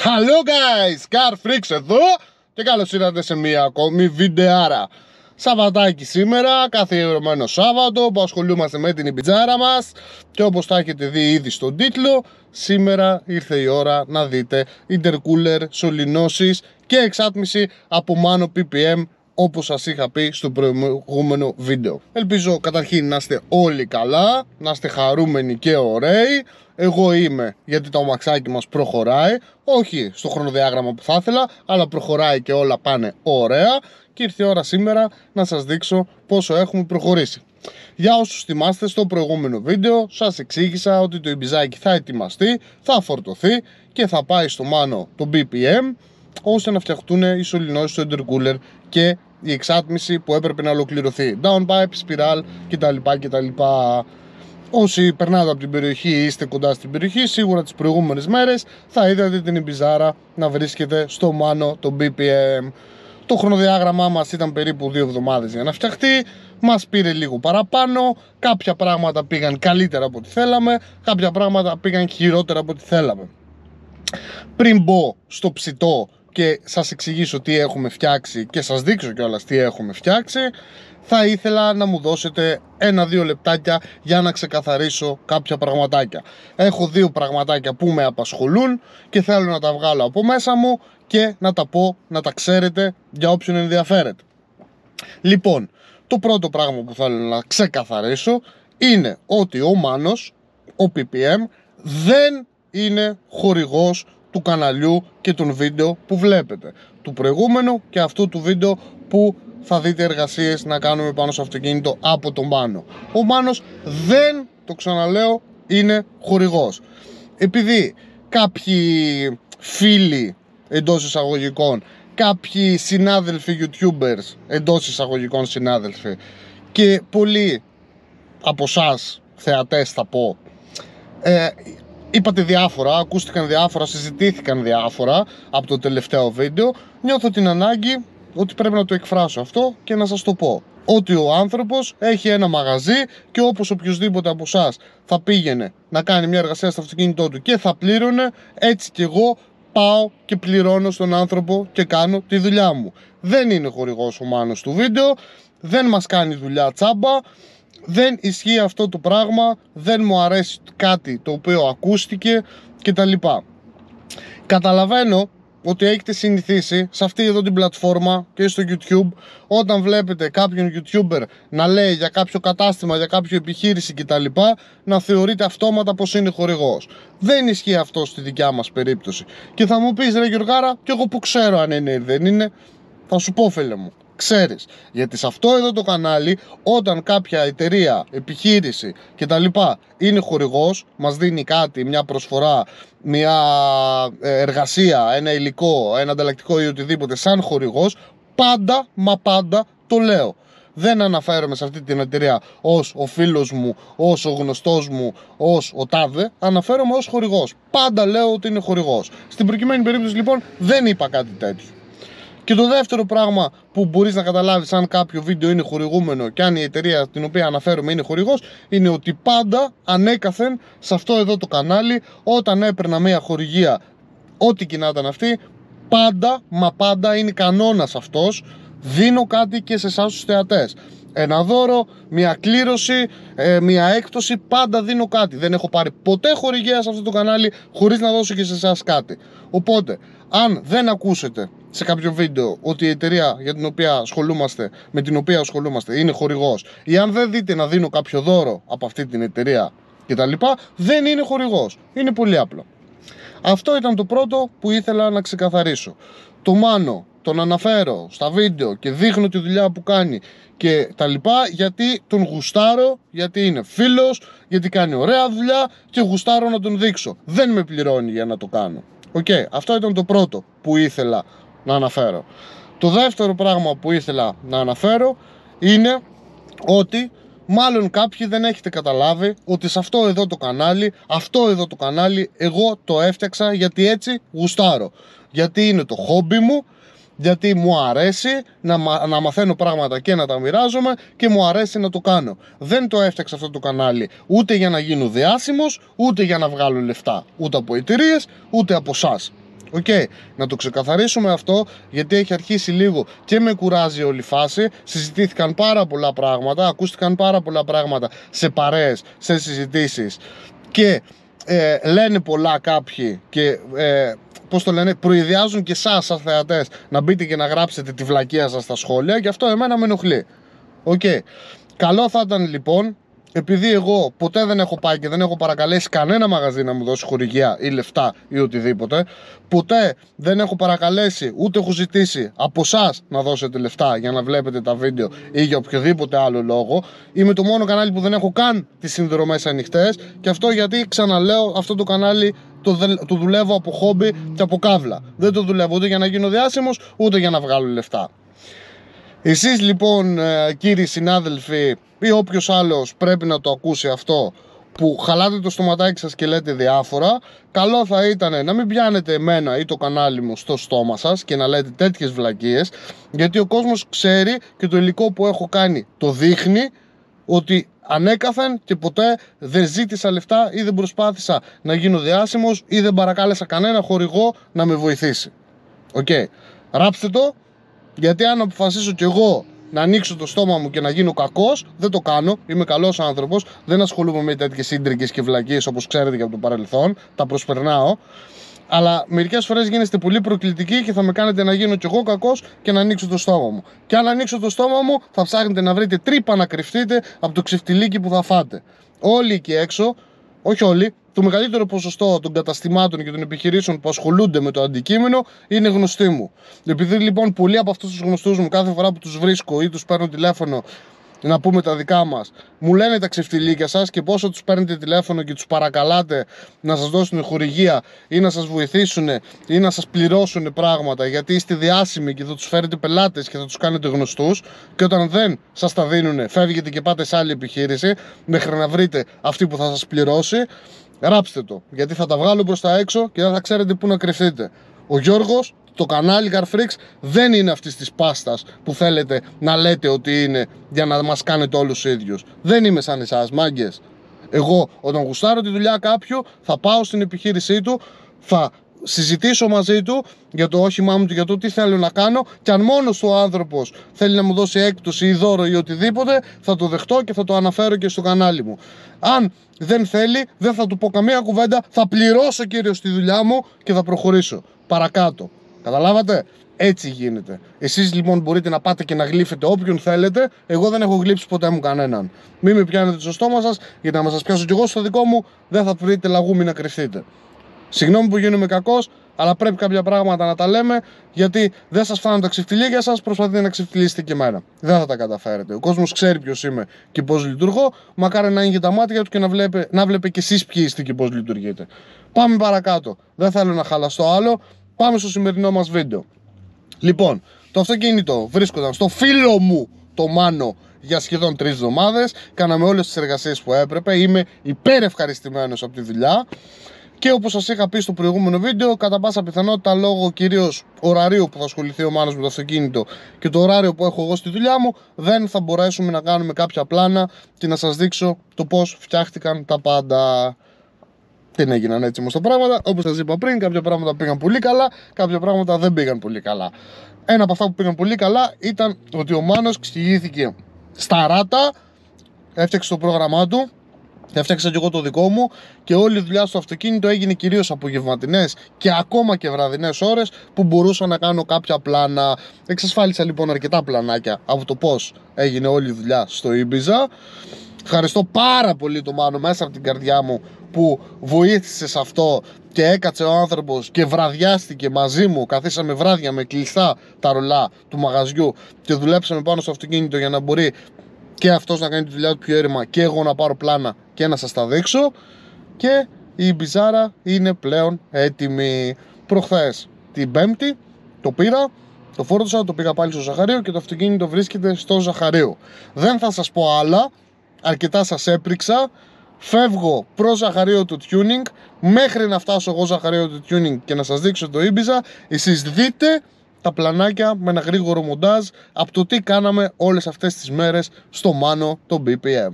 Hello guys, Carfreaks εδώ και καλώς ήρθατε σε μια ακόμη βιντεάρα. Σαββατάκι σήμερα, καθιερωμένο Σάββατο που ασχολούμαστε με την Ιμπιτζάρα μας. Και όπως τα έχετε δει ήδη στον τίτλο, σήμερα ήρθε η ώρα να δείτε intercooler, σωληνώσεις και εξάτμιση από Mano PPM, όπως σας είχα πει στο προηγούμενο βίντεο. Ελπίζω καταρχήν να είστε όλοι καλά, να είστε χαρούμενοι και ωραίοι. Εγώ είμαι, γιατί το αμαξάκι μας προχωράει, όχι στο χρονοδιάγραμμα που θα ήθελα, αλλά προχωράει και όλα πάνε ωραία. Και ήρθε η ώρα σήμερα να σας δείξω πόσο έχουμε προχωρήσει. Για όσους θυμάστε, στο προηγούμενο βίντεο σας εξήγησα ότι το ιμπιζάκι θα ετοιμαστεί, θα φορτωθεί και θα πάει στο Mano το BPM, ώστε να φτιαχτούν οι σωληνώσεις του intercooler και η εξάτμιση που έπρεπε να ολοκληρωθεί. Downpipe, spiral κτλ. Όσοι περνάτε από την περιοχή ή είστε κοντά στην περιοχή, σίγουρα τις προηγούμενες μέρες θα είδατε την Ιμπιζάρα να βρίσκεται στο Mano το BPM. Το χρονοδιάγραμμά μας ήταν περίπου 2 εβδομάδες για να φτιαχτεί. Μας πήρε λίγο παραπάνω. Κάποια πράγματα πήγαν καλύτερα από ό,τι θέλαμε, κάποια πράγματα πήγαν χειρότερα από ό,τι θέλαμε. Πριν μπω στο ψητό και σας εξηγήσω τι έχουμε φτιάξει και σας δείξω κιόλας τι έχουμε φτιάξει, θα ήθελα να μου δώσετε 1-2 λεπτάκια για να ξεκαθαρίσω κάποια πραγματάκια. Έχω 2 πραγματάκια που με απασχολούν και θέλω να τα βγάλω από μέσα μου και να τα πω, να τα ξέρετε για όποιον ενδιαφέρεται. Λοιπόν, το πρώτο πράγμα που θέλω να ξεκαθαρίσω είναι ότι ο Manos, ο PPM, δεν είναι χορηγός του καναλιού και των βίντεο που βλέπετε, του προηγούμενου και αυτού του βίντεο που θα δείτε εργασίες να κάνουμε πάνω στο αυτοκίνητο από τον Mano. Ο Manos δεν, το ξαναλέω, είναι χορηγός. Επειδή κάποιοι φίλοι εντός εισαγωγικών, κάποιοι συνάδελφοι YouTubers εντός εισαγωγικών συνάδελφοι και πολλοί από εσάς θεατές θα πω, είπατε διάφορα, ακούστηκαν διάφορα, συζητήθηκαν διάφορα από το τελευταίο βίντεο, νιώθω την ανάγκη ότι πρέπει να το εκφράσω αυτό και να σας το πω. Ότι ο άνθρωπος έχει ένα μαγαζί και όπως οποιοδήποτε από εσάς θα πήγαινε να κάνει μια εργασία στο αυτοκίνητό του και θα πλήρωνε, έτσι και εγώ πάω και πληρώνω στον άνθρωπο και κάνω τη δουλειά μου. Δεν είναι χορηγός ο Manos του βίντεο, δεν μας κάνει δουλειά τσάμπα, δεν ισχύει αυτό το πράγμα, δεν μου αρέσει κάτι το οποίο ακούστηκε κτλ. Καταλαβαίνω ότι έχετε συνηθίσει σε αυτή εδώ την πλατφόρμα και στο YouTube, όταν βλέπετε κάποιον YouTuber να λέει για κάποιο κατάστημα, για κάποιο επιχείρηση κτλ, να θεωρείτε αυτόματα πως είναι χορηγός. Δεν ισχύει αυτό στη δικιά μας περίπτωση. Και θα μου πεις, ρε Γιωργάρα, και εγώ που ξέρω αν είναι ή δεν είναι, θα σου πω, φίλε μου, ξέρεις. Γιατί σε αυτό εδώ το κανάλι, όταν κάποια εταιρεία, επιχείρηση κτλ είναι χορηγός, μας δίνει κάτι, μια προσφορά, μια εργασία, ένα υλικό, ένα ανταλλακτικό ή οτιδήποτε σαν χορηγός, πάντα μα πάντα το λέω. Δεν αναφέρομαι σε αυτή την εταιρεία ως ο φίλος μου, ως ο γνωστός μου, ως ο τάδε, αναφέρομαι ως χορηγός. Πάντα λέω ότι είναι χορηγός. Στην προκειμένη περίπτωση λοιπόν δεν είπα κάτι τέτοιο. Και το δεύτερο πράγμα που μπορείς να καταλάβεις αν κάποιο βίντεο είναι χορηγούμενο και αν η εταιρεία την οποία αναφέρομαι είναι χορηγός, είναι ότι πάντα ανέκαθεν σε αυτό εδώ το κανάλι, όταν έπαιρνα μια χορηγία, ό,τι και να ήταν αυτή, πάντα μα πάντα είναι κανόνας αυτός, δίνω κάτι και σε εσάς τους θεατές. Ένα δώρο, μια κλήρωση, μια έκπτωση, πάντα δίνω κάτι. Δεν έχω πάρει ποτέ χορηγία σε αυτό το κανάλι χωρίς να δώσω και σε εσάς κάτι. Οπότε, αν δεν ακούσετε σε κάποιο βίντεο ότι η εταιρεία για την οποία ασχολούμαστε, με την οποία ασχολούμαστε είναι χορηγός, ή αν δεν δείτε να δίνω κάποιο δώρο από αυτή την εταιρεία κτλ, δεν είναι χορηγός. Είναι πολύ απλό. Αυτό ήταν το πρώτο που ήθελα να ξεκαθαρίσω. Το Mano τον αναφέρω στα βίντεο και δείχνω τη δουλειά που κάνει και τα λοιπά, γιατί τον γουστάρω, γιατί είναι φίλος, γιατί κάνει ωραία δουλειά και γουστάρω να τον δείξω. Δεν με πληρώνει για να το κάνω. Αυτό ήταν το πρώτο που ήθελα να αναφέρω. Το δεύτερο πράγμα που ήθελα να αναφέρω είναι ότι μάλλον κάποιοι δεν έχετε καταλάβει ότι σε αυτό εδώ το κανάλι εγώ το έφτιαξα γιατί έτσι γουστάρω. Γιατί είναι το χόμπι μου, γιατί μου αρέσει να μαθαίνω πράγματα και να τα μοιράζομαι και μου αρέσει να το κάνω. Δεν το έφτιαξα αυτό το κανάλι ούτε για να γίνω διάσημος, ούτε για να βγάλω λεφτά, ούτε από εταιρείες, ούτε από εσάς. Να το ξεκαθαρίσουμε αυτό, γιατί έχει αρχίσει λίγο και με κουράζει όλη η φάση. Συζητήθηκαν πάρα πολλά πράγματα, ακούστηκαν πάρα πολλά πράγματα σε παρέες, σε συζητήσεις και λένε πολλά κάποιοι και πώς το λένε, προειδιάζουν και εσάς σαν θεατές να μπείτε και να γράψετε τη βλακεία σας στα σχόλια, και αυτό εμένα με ενοχλεί. Καλό θα ήταν λοιπόν, επειδή εγώ ποτέ δεν έχω πάει και δεν έχω παρακαλέσει κανένα μαγαζί να μου δώσει χορηγία ή λεφτά ή οτιδήποτε, ποτέ δεν έχω παρακαλέσει ούτε έχω ζητήσει από εσάς να δώσετε λεφτά για να βλέπετε τα βίντεο ή για οποιοδήποτε άλλο λόγο, είμαι το μόνο κανάλι που δεν έχω καν τις συνδρομές ανοιχτές, και αυτό γιατί, ξαναλέω, αυτό το κανάλι το δουλεύω από χόμπι και από κάβλα. Δεν το δουλεύω ούτε για να γίνω διάσημος ούτε για να βγάλω λεφτά. Εσείς λοιπόν κύριοι συνάδελφοι ή όποιος άλλος πρέπει να το ακούσει αυτό, που χαλάτε το στοματάκι σας και λέτε διάφορα, καλό θα ήταν να μην πιάνετε εμένα ή το κανάλι μου στο στόμα σας και να λέτε τέτοιες βλακίες, γιατί ο κόσμος ξέρει και το υλικό που έχω κάνει το δείχνει ότι ανέκαθεν και ποτέ δεν ζήτησα λεφτά ή δεν προσπάθησα να γίνω διάσημος ή δεν παρακάλεσα κανένα χορηγό να με βοηθήσει. Ράψτε το, γιατί αν αποφασίσω κι εγώ να ανοίξω το στόμα μου και να γίνω κακός, δεν το κάνω. Είμαι καλός άνθρωπος, δεν ασχολούμαι με τέτοιες ίντρικες και βλακίες όπως ξέρετε και από το παρελθόν, τα προσπερνάω. Αλλά μερικές φορές γίνεστε πολύ προκλητικοί και θα με κάνετε να γίνω κι εγώ κακός και να ανοίξω το στόμα μου. Και αν ανοίξω το στόμα μου, θα ψάχνετε να βρείτε τρύπα να κρυφτείτε από το ξεφτιλίκι που θα φάτε. Όλοι εκεί έξω, όχι όλοι, το μεγαλύτερο ποσοστό των καταστημάτων και των επιχειρήσεων που ασχολούνται με το αντικείμενο είναι γνωστοί μου. Επειδή λοιπόν πολλοί από αυτούς τους γνωστούς μου, κάθε φορά που τους βρίσκω ή τους παίρνω τηλέφωνο να πούμε τα δικά μας, μου λένε τα ξεφτιλίκια σας, και πόσο τους παίρνετε τηλέφωνο και τους παρακαλάτε να σας δώσουν χορηγία ή να σας βοηθήσουν ή να σας πληρώσουν πράγματα γιατί είστε διάσημοι και θα τους φέρετε πελάτες και θα τους κάνετε γνωστούς, και όταν δεν σας τα δίνουνε φεύγετε και πάτε σε άλλη επιχείρηση μέχρι να βρείτε αυτή που θα σας πληρώσει. Ράψτε το, γιατί θα τα βγάλω προς τα έξω και δεν θα ξέρετε πού να κρυφτείτε. Ο Γιώργος, το κανάλι Garfreaks δεν είναι αυτής της πάστας που θέλετε να λέτε ότι είναι για να μας κάνετε όλους ίδιους. Δεν είμαι σαν εσάς, μάγκες. Εγώ όταν γουστάρω τη δουλειά κάποιου θα πάω στην επιχείρησή του, θα συζητήσω μαζί του για το όχημά μου, για το τι θέλω να κάνω, και αν μόνος του ο άνθρωπος θέλει να μου δώσει έκπτωση ή δώρο ή οτιδήποτε, θα το δεχτώ και θα το αναφέρω και στο κανάλι μου. Αν δεν θέλει, δεν θα του πω καμία κουβέντα, θα πληρώσω κύριος τη δουλειά μου και θα προχωρήσω παρακάτω. Καταλάβατε? Έτσι γίνεται. Εσείς λοιπόν μπορείτε να πάτε και να γλύφετε όποιον θέλετε. Εγώ δεν έχω γλύψει ποτέ μου κανέναν. Μην με πιάνετε στο στόμα σας, γιατί να σας πιάσω κι εγώ στο δικό μου, δεν θα βρείτε λαγούμι να κρυφτείτε. Συγγνώμη που γίνομαι κακός, αλλά πρέπει κάποια πράγματα να τα λέμε, γιατί δεν σας φάνουν τα ξεφτιλίκια σας, προσπαθείτε να ξεφτιλίσετε και εμένα. Δεν θα τα καταφέρετε. Ο κόσμος ξέρει ποιος είμαι και πώς λειτουργώ. Μακάρι να είναι τα μάτια του και να βλέπει και εσείς ποιοι είστε και πώς λειτουργείτε. Πάμε παρακάτω. Δεν θέλω να χαλαστώ άλλο. Πάμε στο σημερινό μας βίντεο. Λοιπόν, το αυτοκίνητο βρίσκονταν στο φίλο μου το Μάνο για σχεδόν 3 εβδομάδες. Κάναμε όλες τις εργασίες που έπρεπε. Είμαι υπερευχαριστημένος από τη δουλειά. Και όπως σας είχα πει στο προηγούμενο βίντεο, κατά πάσα πιθανότητα λόγω κυρίως ωραρίου που θα ασχοληθεί ο Μάνος με το αυτοκίνητο και το ωράριο που έχω εγώ στη δουλειά μου, δεν θα μπορέσουμε να κάνουμε κάποια πλάνα και να σας δείξω το πώς φτιάχτηκαν τα πάντα. Δεν έγιναν έτσι όμως τα πράγματα. Όπως σας είπα πριν, κάποια πράγματα πήγαν πολύ καλά, κάποια πράγματα δεν πήγαν πολύ καλά. Ένα από αυτά που πήγαν πολύ καλά ήταν ότι ο Μάνος ξηγήθηκε στα ράτα, έφτιαξε το πρόγραμμά του. Έφτιαξα και εγώ το δικό μου και όλη η δουλειά στο αυτοκίνητο έγινε κυρίως απογευματινές και ακόμα και βραδινές ώρες που μπορούσα να κάνω κάποια πλάνα. Εξασφάλισα λοιπόν αρκετά πλανάκια από το πώς έγινε όλη η δουλειά στο Ibiza. Ευχαριστώ πάρα πολύ τον Μάνο μέσα από την καρδιά μου που βοήθησε σε αυτό και έκατσε ο άνθρωπος και βραδιάστηκε μαζί μου. Καθίσαμε βράδια με κλειστά τα ρολά του μαγαζιού και δουλέψαμε πάνω στο αυτοκίνητο για να μπορεί και αυτός να κάνει τη δουλειά του πιο έρημα και εγώ να πάρω πλάνα και να σας τα δείξω. Και η Ιμπιζάρα είναι πλέον έτοιμη. Προχθές την Πέμπτη το πήρα, το φόρτωσα, το πήγα πάλι στο Ζαχαρείο και το αυτοκίνητο βρίσκεται στο Ζαχαρείο. Δεν θα σας πω άλλα, αρκετά σας έπριξα. Φεύγω προς Ζαχαρείο του tuning. Μέχρι να φτάσω εγώ Ζαχαρείο του tuning και να σας δείξω το Ibiza, εσείς δείτε τα πλανάκια με ένα γρήγορο μοντάζ από το τι κάναμε όλες αυτές τις μέρες στο Μάνο το BPM.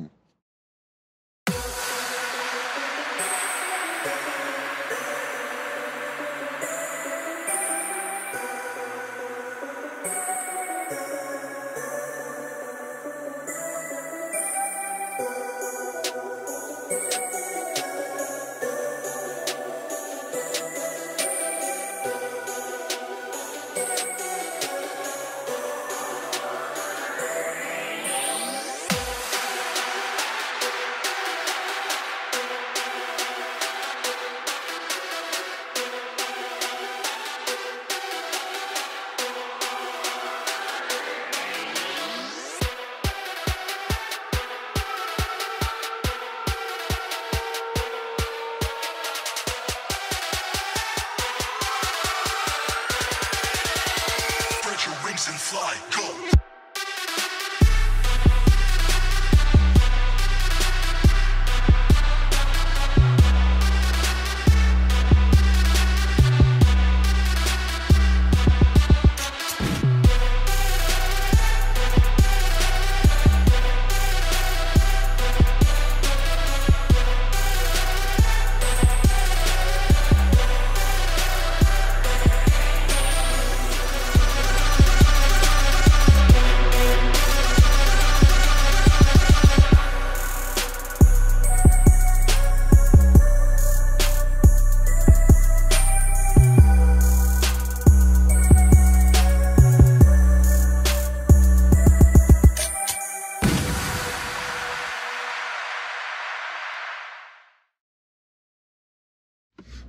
And fly, go.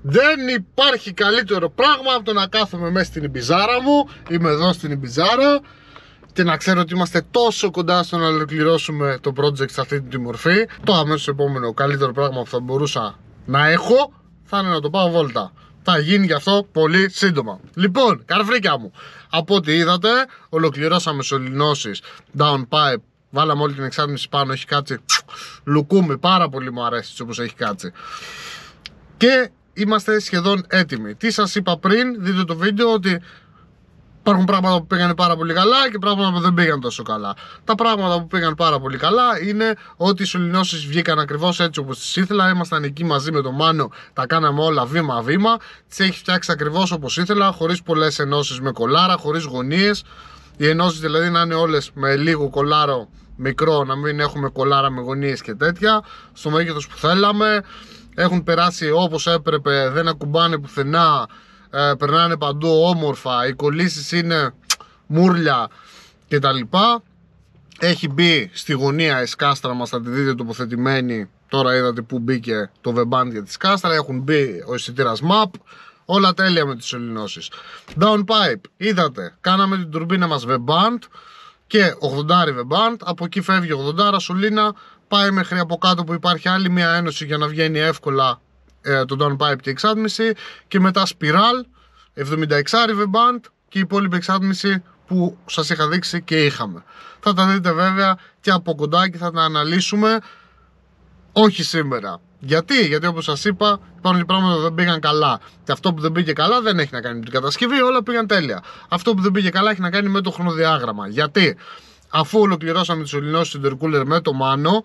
Δεν υπάρχει καλύτερο πράγμα από το να κάθομαι μέσα στην Ιμπιζάρα μου. Είμαι εδώ στην Ιμπιζάρα και να ξέρω ότι είμαστε τόσο κοντά στο να ολοκληρώσουμε το project σε αυτή τη μορφή. Το αμέσως επόμενο καλύτερο πράγμα που θα μπορούσα να έχω θα είναι να το πάω βόλτα. Θα γίνει γι' αυτό πολύ σύντομα. Λοιπόν, καρφρίκια μου, από ό,τι είδατε, ολοκληρώσαμε σωληνώσεις, downpipe, βάλαμε όλη την εξάτμιση πάνω, έχει κάτσει λουκούμι, πάρα πολύ μου αρέσει έτσι όπως έχει κάτσει. Και είμαστε σχεδόν έτοιμοι. Τι σας είπα πριν, δείτε το βίντεο ότι υπάρχουν πράγματα που πήγαν πάρα πολύ καλά και πράγματα που δεν πήγαν τόσο καλά. Τα πράγματα που πήγαν πάρα πολύ καλά είναι ότι οι σωληνώσεις βγήκαν ακριβώς έτσι όπως τις ήθελα. Ήμασταν εκεί μαζί με τον Μάνο, τα κάναμε όλα βήμα-βήμα. Τις έχει φτιάξει ακριβώς όπως ήθελα, χωρίς πολλές ενώσεις με κολάρα, χωρίς γωνίες. Οι ενώσεις δηλαδή να είναι όλες με λίγο κολάρο μικρό, να μην έχουμε κολάρα με γωνίες και τέτοια, στο μέγεθος που θέλαμε. Έχουν περάσει όπως έπρεπε, δεν ακουμπάνε πουθενά, περνάνε παντού όμορφα, οι κολλήσεις είναι μούρλια κτλ. Έχει μπει στη γωνία η σκάστρα μας, θα τη δείτε τοποθετημένη. Τώρα είδατε που μπήκε το V-band για τη σκάστρα, έχουν μπει ο αισθητήρας MAP, όλα τέλεια με τις σωληνώσεις. Downpipe, είδατε, κάναμε την τουρμπίνα μας V-band και 80 V-band, από εκεί φεύγει 80 σωλήνα, πάει μέχρι από κάτω που υπάρχει άλλη μια ένωση για να βγαίνει εύκολα το downpipe και η εξάτμιση, και μετά σπιράλ 76 V-band και η υπόλοιπη εξάτμιση που σας είχα δείξει και είχαμε. Θα τα δείτε βέβαια και από κοντά και θα τα αναλύσουμε, όχι σήμερα. Γιατί όπως σας είπα, υπάρχουν και πράγματα που δεν πήγαν καλά. Και αυτό που δεν πήγε καλά δεν έχει να κάνει με την κατασκευή, όλα πήγαν τέλεια. Αυτό που δεν πήγε καλά έχει να κάνει με το χρονοδιάγραμμα. Γιατί αφού ολοκληρώσαμε τις σωληνώσεις του intercooler με το Μάνο,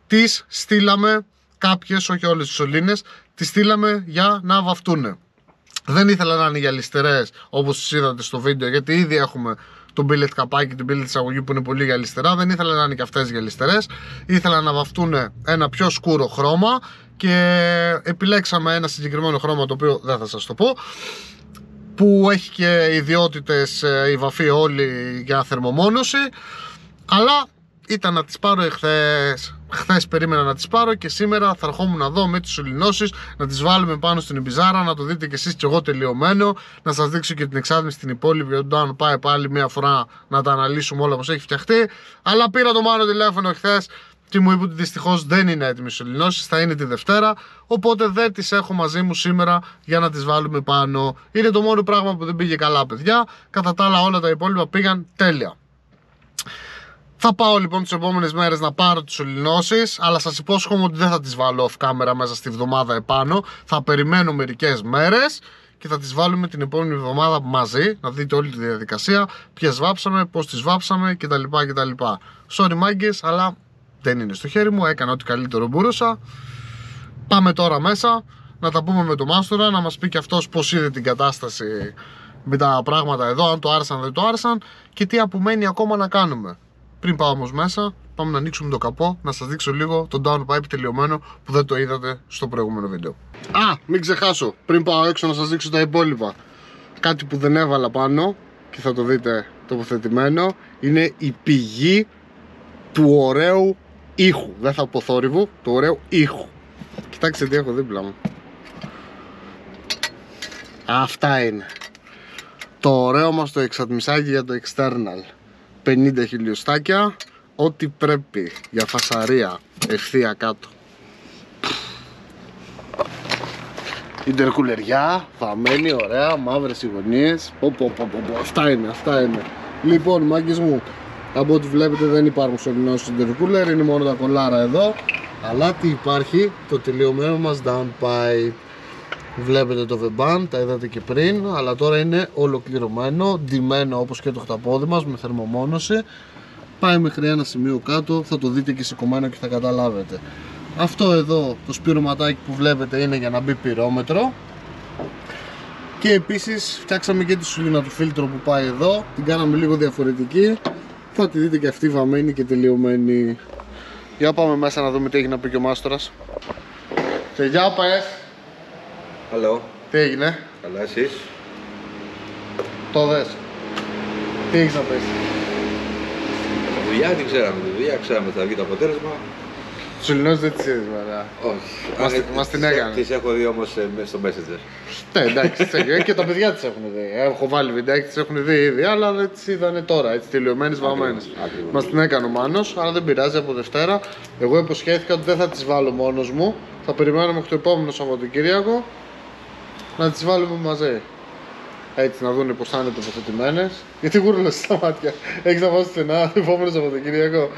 τις στείλαμε κάποιες, όχι όλες τις σωλήνες, τις στείλαμε για να βαφτούνε. Δεν ήθελα να είναι γυαλιστερές όπως τις είδατε στο βίντεο, γιατί ήδη έχουμε το billet καπάκι, την billet εισαγωγή που είναι πολύ γυαλιστερά. Δεν ήθελα να είναι και αυτές γυαλιστερές. Ήθελα να βαφτούν ένα πιο σκούρο χρώμα και επιλέξαμε ένα συγκεκριμένο χρώμα, το οποίο δεν θα σας το πω, που έχει και ιδιότητες η βαφή όλη για θερμομόνωση. Αλλά ήταν να τις πάρω εχθές. Χθες περίμενα να τις πάρω και σήμερα θα ερχόμουν να δω με τις σωληνώσεις, να τις βάλουμε πάνω στην Ιμπιζάρα, να το δείτε και εσείς και εγώ τελειωμένο, να σας δείξω και την εξάτμιση στην υπόλοιπη, όταν πάει πάλι μια φορά να τα αναλύσουμε όλα όπως έχει φτιαχτεί. Αλλά πήρα το Μάνο τηλέφωνο χθες και μου είπε ότι δυστυχώς δεν είναι έτοιμη οι σωληνώσεις, θα είναι τη Δευτέρα, οπότε δεν τις έχω μαζί μου σήμερα για να τις βάλουμε πάνω. Είναι το μόνο πράγμα που δεν πήγε καλά, παιδιά. Κατά τα άλλα όλα τα υπόλοιπα πήγαν τέλεια. Θα πάω λοιπόν τις επόμενες μέρες να πάρω τις σωληνώσεις, αλλά σας υπόσχομαι ότι δεν θα τις βάλω off camera μέσα στη βδομάδα επάνω. Θα περιμένω μερικές μέρες και θα τις βάλουμε την επόμενη εβδομάδα μαζί, να δείτε όλη τη διαδικασία, ποιες βάψαμε, πώς τις βάψαμε κτλ. Sorry μάγκες, αλλά δεν είναι στο χέρι μου, έκανα ό,τι καλύτερο μπορούσα. Πάμε τώρα μέσα να τα πούμε με τον Μάστορα, να μας πει και αυτός πώς είδε την κατάσταση με τα πράγματα εδώ, αν το άρεσαν δεν το άρεσαν και τι απομένει ακόμα να κάνουμε. Πριν πάω όμως μέσα, πάμε να ανοίξουμε το καπό, να σας δείξω λίγο το downpipe τελειωμένο που δεν το είδατε στο προηγούμενο βίντεο. Α, μην ξεχάσω, πριν πάω έξω να σας δείξω τα υπόλοιπα. Κάτι που δεν έβαλα πάνω και θα το δείτε τοποθετημένο, είναι η πηγή του ωραίου ήχου. Δεν θα πω θόρυβου, του ωραίου ήχου. Κοιτάξτε τι έχω δίπλα μου. Αυτά είναι. Το ωραίο μας το εξατμισάκι για το external. 50 χιλιοστάκια, ό,τι πρέπει για φασαρία, ευθεία κάτω. Ιντερκουλεριά, βαμμένη, ωραία, μαύρες οι γωνίες. Αυτά είναι, αυτά είναι. Λοιπόν, μάγκες μου, από ό,τι βλέπετε δεν υπάρχουν σωληνώσεις στο intercooler, είναι μόνο τα κολάρα εδώ. Αλλά τι υπάρχει, το τελειωμένο μας downpipe. Βλέπετε το V-band, τα είδατε και πριν, αλλά τώρα είναι ολοκληρωμένο, ντυμένο όπως και το χταπόδι μας με θερμομόνωση. Πάει μέχρι ένα σημείο κάτω, θα το δείτε και σηκωμένο και θα καταλάβετε. Αυτό εδώ το σπυρωματάκι που βλέπετε είναι για να μπει πυρόμετρο. Και επίσης φτιάξαμε και τη σωλήνα του φίλτρου που πάει εδώ, την κάναμε λίγο διαφορετική. Θα τη δείτε και αυτή βαμμένη και τελειωμένη. Για πάμε μέσα να δούμε τι έχει να πει και ο μάστορας. Και για πες. Hello. Τι έγινε? Καλά, εσείς? Το δες. Τι έχεις να πεις? Τη δουλειά την ξέραμε, ξέραμε θα βγει το αποτέλεσμα. Σωληνώσεις δεν τις είδες βέβαια. Όχι. Μας την έκανε. Τις έχω δει όμως στο Messenger. Ναι, εντάξει, τις έχει. Και τα παιδιά τις έχουν δει. Έχω βάλει βιντεάκι, τις έχουν δει ήδη, αλλά δεν τις είδανε τώρα. Έτσι τελειωμένες, βαμμένες. Μας την έκανε ο Μάνος, αλλά δεν πειράζει από Δευτέρα. Εγώ υποσχέθηκα ότι δεν θα τις βάλω μόνος μου. Θα περιμένω μέχρι το επόμενο Σαββατοκύριακο να τις βάλουμε μαζί. Έτσι να δουν πως θα είναι τοποθετημένες. Γιατί γούρλες στα μάτια. Έχεις να βάζεις στενά το επόμενο Σαββατοκύριακο.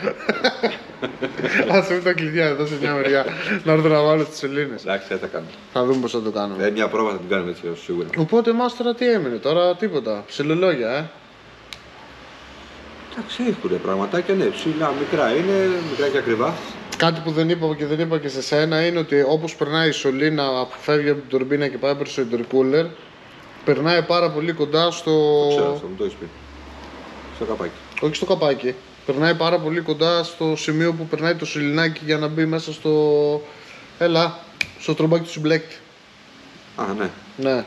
Άσε με τα κλειδιά εδώ σε μια μεριά να έρθω να βάλω τις σωλήνες. Εντάξει, θα τα κάνουμε. Θα δούμε πως θα το κάνουμε. Μια πρόβα θα την κάνουμε έτσι σίγουρα. Οπότε μας τώρα τι έμεινε, τώρα τίποτα. Ψιλολόγια, Εντάξει, έχουν πραγματάκια, ναι, ψηλά, μικρά είναι, μικρά και ακριβά. Κάτι που δεν είπα και δεν είπα και σε σένα είναι ότι όπως περνάει η σωλήνα που φεύγει από την τουρμπίνα και πάει προς το intercooler, περνάει πάρα πολύ κοντά στο. Το ξέρω, αυτό μου το έχεις πει. Στο καπάκι. Όχι στο καπάκι. Περνάει πάρα πολύ κοντά στο σημείο που περνάει το σωληνάκι για να μπει μέσα στο. Έλα, στο τρομπάκι του συμπλέκτη. Α, ναι. Ναι.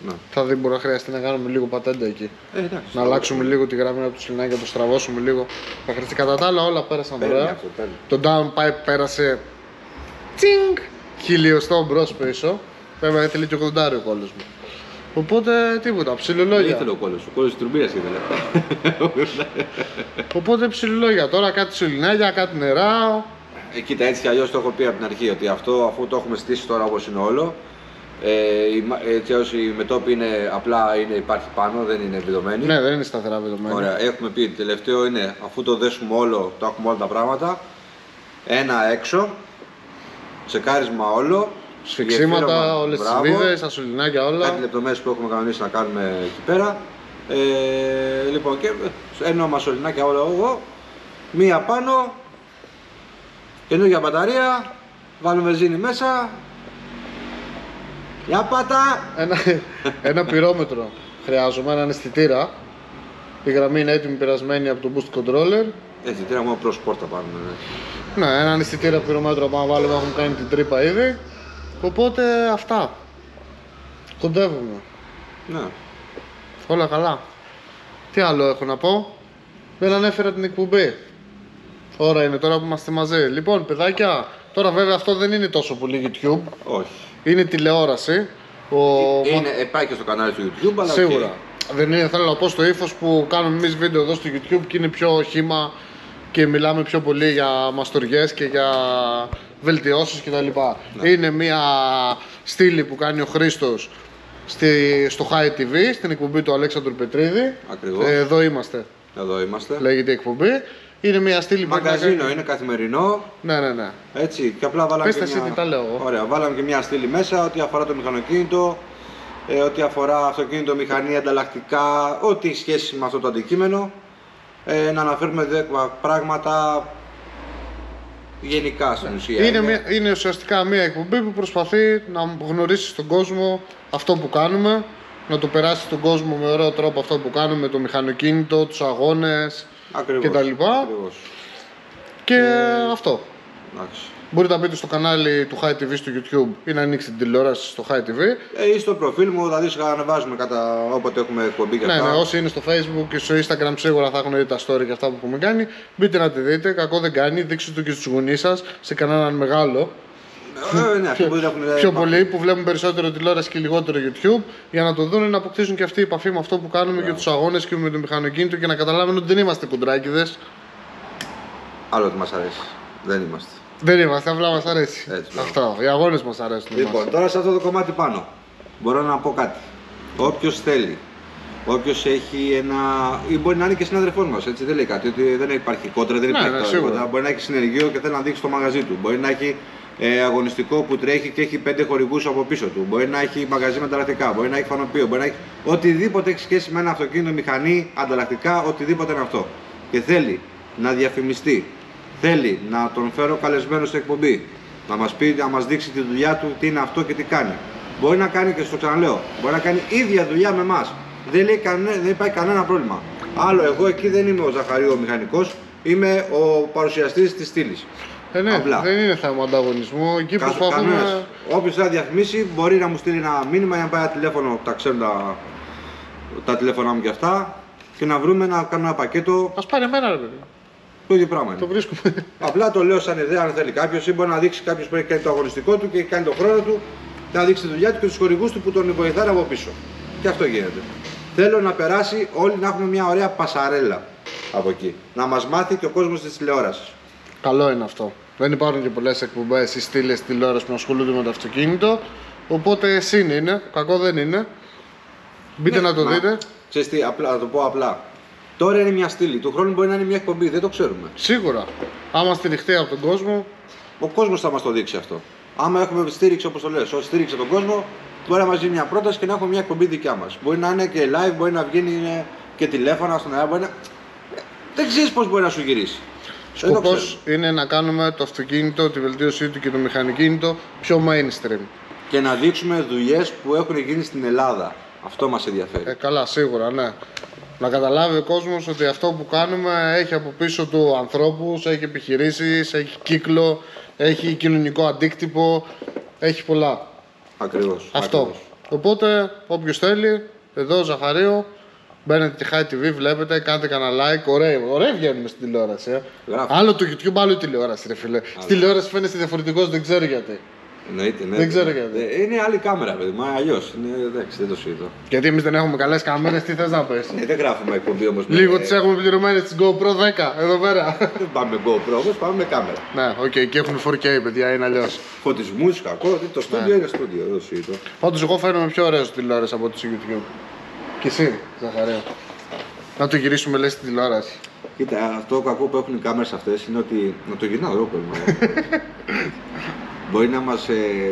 Ναι. Θα δει, μπορεί να χρειαστεί να κάνουμε λίγο πατέντα εκεί. Εντάξει, να αλλάξουμε λίγο τη γραμμή από το σωληνάκι, να το στραβώσουμε λίγο. Θα χρειαστεί. Κατά τα άλλα, όλα πέρασαν ωραία. Το downpipe πέρασε. Τσινγκ! Χιλιοστό μπρος πίσω. Βέβαια ήθελε και 80 ο κόλλος μου. Οπότε τίποτα, ψιλολόγια. Δεν ήθελε ο κόλλος, ο κόλλος της τουρμπίνας ήθελε. Οπότε ψιλολόγια. Τώρα κάτι σωληνάκια, κάτι νερά. Κοίτα, έτσι κι αλλιώς το έχω πει από την αρχή ότι αυτό, αφού το έχουμε στήσει τώρα όπως είναι όλο, έτσι όσο η μετόπη είναι απλά υπάρχει πάνω, δεν είναι βιδωμένη. Ναι, δεν είναι σταθερά βιδωμένη. Ωραία, έχουμε πει τελευταίο είναι αφού το δέσουμε όλο, το έχουμε όλα τα πράγματα. Ένα έξω, τσεκάρισμα όλο. Σφιξίματα, όλες τις βίδες, τα σωληνάκια όλα. Κάτι λεπτομέρειες που έχουμε κανονίσει να κάνουμε εκεί πέρα. Λοιπόν, και ένωμα σωληνάκια όλα εγώ. Μία πάνω. Καινούργια μπαταρία. Βάλουμε βενζίνη μέσα. Για πάτα! Ένα πυρόμετρο χρειάζομαι, έναν αισθητήρα. Η γραμμή είναι έτοιμη πειρασμένη από το boost controller. Αισθητήρα μόνο προς πόρτα πάρουμε. Ναι, έναν αισθητήρα πυρομέτρο πάμε να βάλουμε, έχουμε κάνει την τρύπα ήδη. Οπότε αυτά. Κοντεύουμε. Ναι. Όλα καλά. Τι άλλο έχω να πω? Δεν ανέφερα την εκπομπή. Ώρα είναι τώρα που είμαστε μαζί. Λοιπόν, παιδάκια, τώρα βέβαια αυτό δεν είναι τόσο πολύ YouTube. Όχι. Είναι τηλεόραση. Πάει και στο κανάλι του YouTube, αλλά σίγουρα. Okay. Δεν είναι, θέλω να πω, στο ύφος που κάνουμε εμείς βίντεο εδώ στο YouTube και είναι πιο χύμα και μιλάμε πιο πολύ για μαστοριές και για βελτιώσεις κτλ. Ναι. Είναι μια στήλη που κάνει ο Χρήστος στο High TV, στην εκπομπή του Αλέξανδρου Πετρίδη. Ακριβώς. Εδώ είμαστε. Εδώ είμαστε. Λέγεται η εκπομπή. Είναι μια στήλη που μαγκαζίνο, είναι καθημερινό. Ναι, ναι, ναι. Έτσι, και απλά βάλαμε και μια... τα λέω. Ωραία, βάλαμε και μια στήλη μέσα, ό,τι αφορά το μηχανοκίνητο, ό,τι αφορά αυτοκίνητο, μηχανή, ανταλλακτικά, ό,τι σχέση με αυτό το αντικείμενο. Να αναφέρουμε 10 πράγματα γενικά στην ουσία. Είναι ουσιαστικά μια εκπομπή που προσπαθεί να γνωρίσει στον κόσμο αυτό που κάνουμε να το περάσει στον κόσμο με ωραίο τρόπο αυτό που κάνουμε, το μηχανοκίνητο, τους αγώνες κτλ. Και αυτό. Εντάξει. Μπορείτε να μπείτε στο κανάλι του High TV στο YouTube ή να ανοίξετε την τηλεόραση στο High TV. Ή στο προφίλ μου, θα δεις ανεβάζουμε όποτε έχουμε εκπομπή και αυτά. Ναι, όσοι είναι στο Facebook και στο Instagram σίγουρα θα έχουν δει τα story και αυτά που έχουμε κάνει. Μπείτε να τη δείτε, κακό δεν κάνει, δείξτε το και στους γονείς σας, σε κανέναν μεγάλο. Ναι, αυτοί που δεν έχουν πιο πολλοί που βλέπουν περισσότερο τηλεόραση και λιγότερο YouTube, για να το δουν, να αποκτήσουν και αυτή η επαφή με αυτό που κάνουμε και τους αγώνες και με το μηχανοκίνητο και να καταλάβουν ότι δεν είμαστε κουντράκηδες. Άλλο ότι μας αρέσει. Δεν είμαστε. Δεν είμαστε, απλά μας αρέσει. Έτσι, αυτό. Οι αγώνες μας αρέσουν. Λοιπόν, τώρα σε αυτό το κομμάτι πάνω μπορώ να πω κάτι. Όποιος θέλει, όποιος έχει ένα. Ή μπορεί να είναι και συναδελφός μας, έτσι δεν λέει κάτι. Ότι δεν υπάρχει κόντρα, δεν υπάρχει τίποτα. Μπορεί να έχει συνεργείο και θέλει να δείξει το μαγαζί του. Μπορεί να έχει αγωνιστικό που τρέχει και έχει 5 χορηγούς από πίσω του. Μπορεί να έχει μαγαζί με ανταλλακτικά, μπορεί να έχει φανοπείο, μπορεί να έχει οτιδήποτε έχει σχέση με ένα αυτοκίνητο, μηχανή, ανταλλακτικά, οτιδήποτε είναι αυτό. Και θέλει να διαφημιστεί, θέλει να τον φέρω καλεσμένο στην εκπομπή, να μας πει, να μας δείξει τη δουλειά του, τι είναι αυτό και τι κάνει. Μπορεί να κάνει και στο ξαναλέω, μπορεί να κάνει ίδια δουλειά με εμάς. Δεν υπάρχει κανένα πρόβλημα. Άλλο, εγώ εκεί δεν είμαι ο Ζαχαρίου ο μηχανικός, είμαι ο παρουσιαστής της στήλης. Ναι, απλά. Δεν είναι θέμα ανταγωνισμού. Εκεί προσπαθούμε. Όποιος θα διαφημίσει μπορεί να μου στείλει ένα μήνυμα ή να πάει ένα τηλέφωνο, τα ξέρουν τα τηλέφωνά μου και αυτά, και να βρούμε να κάνουμε ένα πακέτο. Ας πάρει εμένα, ρε παιδί. Το ίδιο πράγμα είναι. Το βρίσκουμε. Απλά το λέω σαν ιδέα, αν θέλει κάποιος, ή μπορεί να δείξει κάποιος που έχει κάνει το αγωνιστικό του και έχει κάνει τον χρόνο του, να δείξει τη δουλειά του και τους χορηγούς του που τον βοηθάνε από πίσω. Και αυτό γίνεται. Θέλω να περάσει όλοι να έχουμε μια ωραία πασαρέλα από εκεί. Να μας μάθει και ο κόσμος της τηλεόρασης. Καλό είναι αυτό. Δεν υπάρχουν και πολλές εκπομπές ή στήλες τηλεόρασης που ασχολούνται με το αυτοκίνητο. Οπότε συν είναι, κακό δεν είναι. Μπείτε να το δείτε. Ξέρεις τι, απλά, να το πω απλά. Τώρα είναι μια στήλη, του χρόνου μπορεί να είναι μια εκπομπή, δεν το ξέρουμε. Σίγουρα. Άμα στηριχτεί από τον κόσμο, ο κόσμος θα μας το δείξει αυτό. Άμα έχουμε στήριξη, όπως το λες, όσοι στήριξε τον κόσμο, μπορεί να μας δει μια πρόταση και να έχουμε μια εκπομπή δικιά μας. Μπορεί να είναι και live, μπορεί να βγαίνει και τηλέφωνα στον αέρα, μπορεί να. Δεν ξέρεις πώς μπορεί να σου γυρίσει. Σκοπός είναι να κάνουμε το αυτοκίνητο, τη βελτίωσή του και το μηχανοκίνητο πιο mainstream. Και να δείξουμε δουλειές που έχουν γίνει στην Ελλάδα. Αυτό μας ενδιαφέρει. Καλά, σίγουρα, ναι. Να καταλάβει ο κόσμος ότι αυτό που κάνουμε έχει από πίσω του ανθρώπους, έχει επιχειρήσεις, έχει κύκλο, έχει κοινωνικό αντίκτυπο, έχει πολλά. Ακριβώς. Αυτό. Ακριβώς. Οπότε, όποιος θέλει, εδώ Ζαχαρίου, μπαίνετε τη High TV, βλέπετε, κάντε κανένα like. Ωραία βγαίνουμε στην τηλεόραση. Άλλο το YouTube, άλλο η τηλεόραση, ρε φίλε. Στη τηλεόραση φαίνεσαι διαφορετικός, δεν ξέρω γιατί. Εννοείται, ναι. Δεν ξέρω γιατί. Είναι άλλη κάμερα, παιδί μου, αλλιώς. Εντάξει, δεν το συζητώ. Γιατί εμείς δεν έχουμε καλές κάμερες, τι θες να πες. Δεν γράφουμε εκπομπή όμως. Λίγο τις έχουμε πληρωμένες τις GoPro 10 εδώ πέρα. Δεν πάμε με GoPro όμως, πάμε με κάμερα. Ναι, οκ, και έχουν 4K, παιδιά, είναι αλλιώς. Φωτισμούς, κακό, το στούντιο είναι στούντιο, δεν το συζητώ. Πάντως, εγώ φαίνομαι πιο ωραίο στη τηλεόραση από το YouTube. Και εσύ, Ζαχαρέα. Να το γυρίσουμε, λες, στη τηλεόραση. Κοίτα, αυτό το κακό που έχουν οι κάμερες αυτές είναι ότι. Να το γυρνάω εγώ πρέπει. Μπορεί να μας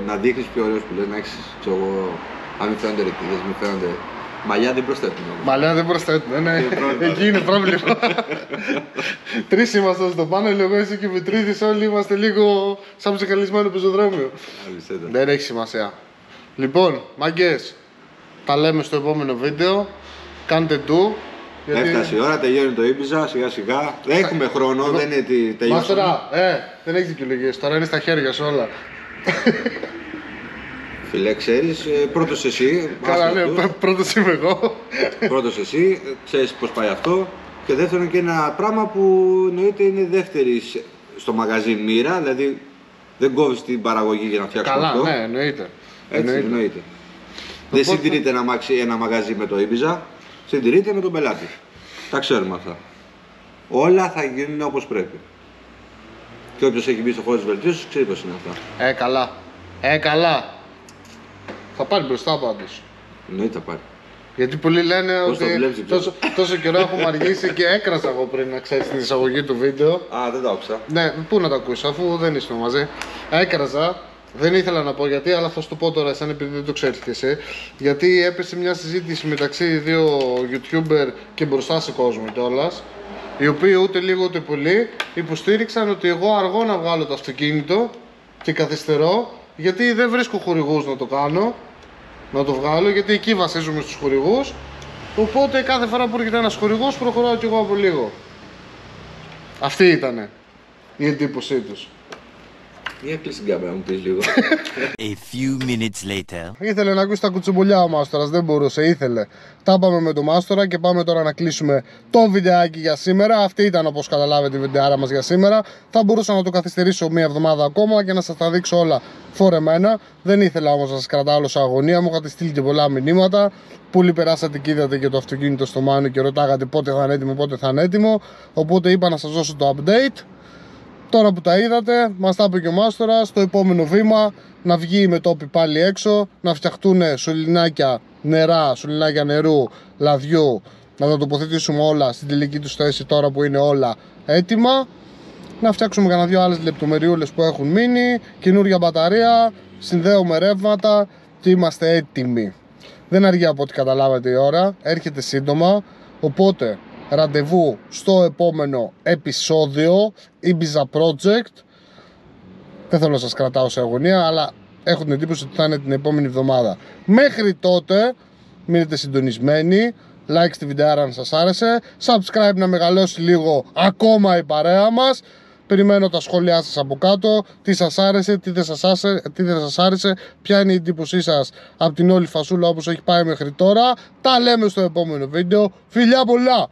να δείχνεις πιο ωραίος που λες, να έχεις, ξέρω εγώ, αν μην φαίνονται ρετίδες, μην φαίνονται. Μαλλιά δεν προσθέτουν όμως. Μαλλιά δεν προσθέτουν, ναι. Εκεί είναι πρόβλημα. Τρεις είμαστε στο πάνελ, εγώ εσύ και ο Μητρίδης, όλοι είμαστε λίγο σαν ψυχαλισμένο πεζοδρόμιο. Δεν έχει σημασία. Λοιπόν, μαγκές, τα λέμε στο επόμενο βίντεο. Κάντε του. Γιατί... Έφτασε η ώρα, τελειώνει το Ibiza, σιγά σιγά. Έχουμε χρόνο, δεν είναι τι τελειώσαμε. Μάστορα, δεν έχει δικαιολογίες, τώρα είναι στα χέρια σου όλα. Φίλε, ξέρεις, πρώτος εσύ. Καλά, ναι, πρώτος είμαι εγώ. Πρώτος εσύ, ξέρεις πώς πάει αυτό. Και δεύτερον και ένα πράγμα που εννοείται είναι δεύτερη στο μαγαζί μοίρα, δηλαδή δεν κόβεις την παραγωγή για να φτιάξεις αυτό. Καλά, ναι, εννοείται. Έτσι, εννοείται. Δεν συντηρείται ένα μαγαζί με το Ibiza, συντηρείται με τον πελάτη. Τα ξέρουμε αυτά. Όλα θα γίνουν όπως πρέπει. Και όποιος έχει μπει στο χώρο της βελτίωσης ξέρει πώς είναι αυτά. Καλά. Καλά. Θα πάρει μπροστά πάντως. Εννοείται θα πάρει. Γιατί πολλοί λένε πώς ότι τόσο καιρό έχουμε αργήσει και έκρασα εγώ πριν να ξέρεις την εισαγωγή του βίντεο. Α, δεν το άκουσα. Ναι, πού να το ακούσω αφού δεν είσαι μαζί. Έκραζα. Δεν ήθελα να πω γιατί, αλλά θα σου το πω τώρα, σαν επειδή δεν το ξέρεις και εσύ. Γιατί έπεσε μια συζήτηση μεταξύ δύο YouTuber και μπροστά σε κόσμο κιόλας, οι οποίοι ούτε λίγο ούτε πολύ υποστήριξαν ότι εγώ αργώ να βγάλω το αυτοκίνητο και καθυστερώ γιατί δεν βρίσκω χορηγούς να το κάνω να το βγάλω, γιατί εκεί βασίζουμε στους χορηγούς. Οπότε κάθε φορά που έρχεται ένας χορηγός προχωράω κι εγώ από λίγο. Αυτή ήτανε η εντύπωσή τους. Για κλείσει την κάμερα μου πεις λίγο. A few minutes later. Ήθελε να ακούσει τα κουτσομπολιά ο Μάστορας, δεν μπορούσε, ήθελε. Τα πάμε με τον Μάστορα και πάμε τώρα να κλείσουμε το βιντεάκι για σήμερα. Αυτή ήταν, όπως καταλάβετε, η βιντεάρα μας για σήμερα. Θα μπορούσα να το καθυστερήσω μία εβδομάδα ακόμα και να σας τα δείξω όλα φορεμένα. Δεν ήθελα όμως να σας κρατάω όλο σε αγωνία. Μου είχατε στείλει και πολλά μηνύματα. Πούλοι περάσατε και είδατε και το αυτοκίνητο στο Μάνο και ρωτάγατε πότε θα είναι έτοιμο, πότε θα είναι έτοιμο. Οπότε είπα να σας δώσω το update. Τώρα που τα είδατε, μας τα είπε και ο Μάστορας, το επόμενο βήμα να βγει η μετώπη πάλι έξω, να φτιαχτούν σωληνάκια νερά, σωληνάκια νερού, λαδιού, να τα τοποθετήσουμε όλα στην τελική τους θέση τώρα που είναι όλα έτοιμα, να φτιάξουμε κανένα δυο άλλες λεπτομεριούλες που έχουν μείνει, καινούργια μπαταρία, συνδέουμε ρεύματα και είμαστε έτοιμοι. Δεν αργεί από ό,τι καταλάβατε η ώρα, έρχεται σύντομα, οπότε ραντεβού στο επόμενο επεισόδιο Ibiza Project. Δεν θέλω να σας κρατάω σε αγωνία, αλλά έχω την εντύπωση ότι θα είναι την επόμενη εβδομάδα. Μέχρι τότε μείνετε συντονισμένοι, like στη βιντεάρα αν σας άρεσε, subscribe να μεγαλώσει λίγο ακόμα η παρέα μας. Περιμένω τα σχόλιά σας από κάτω, τι σας άρεσε, τι δεν σας άρεσε, ποια είναι η εντύπωσή σας από την όλη φασούλα όπως έχει πάει μέχρι τώρα. Τα λέμε στο επόμενο βίντεο. Φιλιά πολλά!